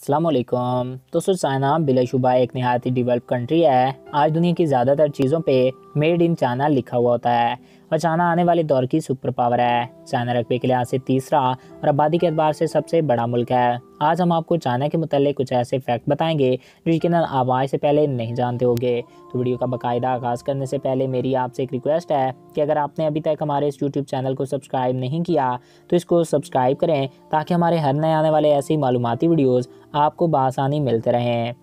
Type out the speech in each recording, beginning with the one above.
अस्सलाम वालेकुम। दोस्तों, चाइना बिलाशुबा एक नहायत ही डेवलप कंट्री है। आज दुनिया की ज़्यादातर चीज़ों पे मेड इन चाइना लिखा हुआ होता है और चाइना आने वाले दौर की सुपर पावर है। चाइना रकबे के लिहाज से तीसरा और आबादी के एतबार से सबसे बड़ा मुल्क है। आज हम आपको चाइना के मुतालिक कुछ ऐसे फैक्ट बताएंगे जो यकीनन आप आज से पहले नहीं जानते होंगे। तो वीडियो का बाकायदा आगाज़ करने से पहले मेरी आपसे एक रिक्वेस्ट है कि अगर आपने अभी तक हमारे इस यूट्यूब चैनल को सब्सक्राइब नहीं किया तो इसको सब्सक्राइब करें ताकि हमारे हर नए आने वाले ऐसी मालूमाती वीडियोज़ आपको बआसानी मिलते रहें।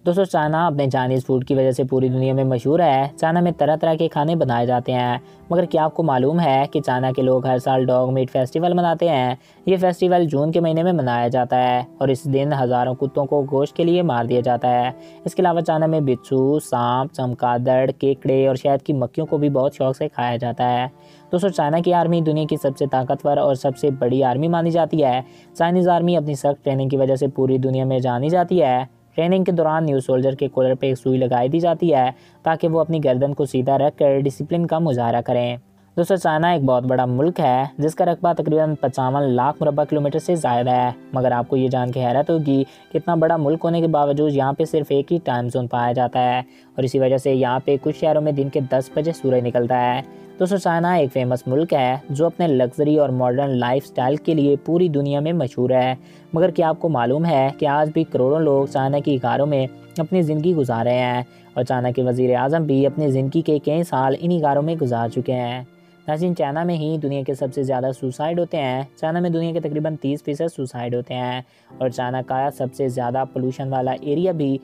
दोस्तों, चाइना अपने चाइनीज़ फूड की वजह से पूरी दुनिया में मशहूर है। चाइना में तरह तरह के खाने बनाए जाते हैं, मगर क्या आपको मालूम है कि चाइना के लोग हर साल डॉग मीट फेस्टिवल मनाते हैं। ये फेस्टिवल जून के महीने में मनाया जाता है और इस दिन हज़ारों कुत्तों को गोश्त के लिए मार दिया जाता है। इसके अलावा चाइना में बिच्छू, सांप, चमगादड़, केकड़े और शहद की मक्खियों को भी बहुत शौक से खाया जाता है। दोस्तों, चाइना की आर्मी दुनिया की सबसे ताकतवर और सबसे बड़ी आर्मी मानी जाती है। चाइनीज़ आर्मी अपनी सख्त ट्रेनिंग की वजह से पूरी दुनिया में जानी जाती है। ट्रेनिंग के दौरान न्यू सोल्जर के कॉलर पे एक सुई लगाई दी जाती है ताकि वो अपनी गर्दन को सीधा रखकर डिसिप्लिन का मुजाहरा करें। दोस्तों, चाइना एक बहुत बड़ा मुल्क है जिसका रकबा तकरीबन 55 लाख मुरबा किलोमीटर से ज़्यादा है। मगर आपको ये जान के हैरत होगी कि इतना बड़ा मुल्क होने के बावजूद यहाँ पे सिर्फ एक ही टाइम जोन पाया जाता है और इसी वजह से यहाँ पे कुछ शहरों में दिन के 10 बजे सूरज निकलता है। दोस्तों, चाइना एक फेमस मुल्क है जो अपने लग्जरी और मॉडर्न लाइफस्टाइल के लिए पूरी दुनिया में मशहूर है। मगर क्या आपको मालूम है कि आज भी करोड़ों लोग चाइना की गारों में अपनी ज़िंदगी गुजार रहे हैं और चाइना के वज़ीर आज़म भी अपनी ज़िंदगी के कई साल इन्हीं गारों में गुजार चुके हैं। नाज़रीन, चाइना में ही दुनिया के सबसे ज़्यादा सुसाइड होते हैं। चाइना में दुनिया के तकरीबन 30% सुसाइड होते हैं और चाइना का सबसे ज़्यादा पोल्यूशन वाला एरिया भी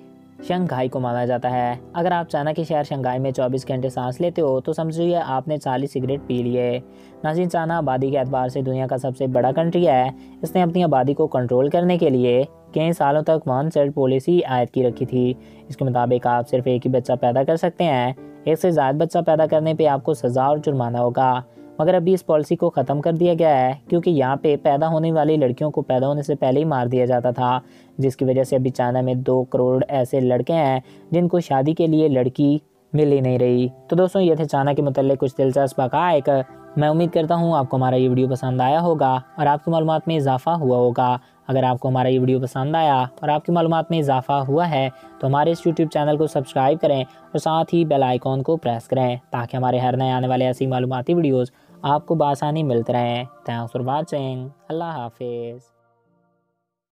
शंघाई को माना जाता है। अगर आप चाइना के शहर शंघाई में 24 घंटे सांस लेते हो तो समझिए आपने 40 सिगरेट पी लिए। नाज़रीन, चाइना आबादी के एतबार से दुनिया का सबसे बड़ा कंट्री है। इसने अपनी आबादी को कंट्रोल करने के लिए कई सालों तक वन चाइल्ड पॉलिसी आयद की रखी थी। इसके मुताबिक आप सिर्फ एक ही बच्चा पैदा कर सकते हैं। एक से ज़्यादा बच्चा पैदा करने पे आपको सज़ा और जुर्माना होगा। मगर अभी इस पॉलिसी को ख़त्म कर दिया गया है क्योंकि यहाँ पे पैदा होने वाली लड़कियों को पैदा होने से पहले ही मार दिया जाता था, जिसकी वजह से अभी चाइना में 2 करोड़ ऐसे लड़के हैं जिनको शादी के लिए लड़की मिल ही नहीं रही। तो दोस्तों, ये थे चाइना के मुताल्लिक कुछ दिलचस्प हक़ाइक़। मैं उम्मीद करता हूँ आपको हमारा ये वीडियो पसंद आया होगा और आपकी मालूमात में इजाफ़ा हुआ होगा। अगर आपको हमारा ये वीडियो पसंद आया और आपकी मालूमात में इजाफ़ा हुआ है तो हमारे इस यूट्यूब चैनल को सब्सक्राइब करें और साथ ही बेल आइकॉन को प्रेस करें ताकि हमारे हर नए आने वाले ऐसी मालूमाती वीडियोज़ आपको बआसानी मिलते रहें। Thanks for watching. अल्लाह हाफिज़।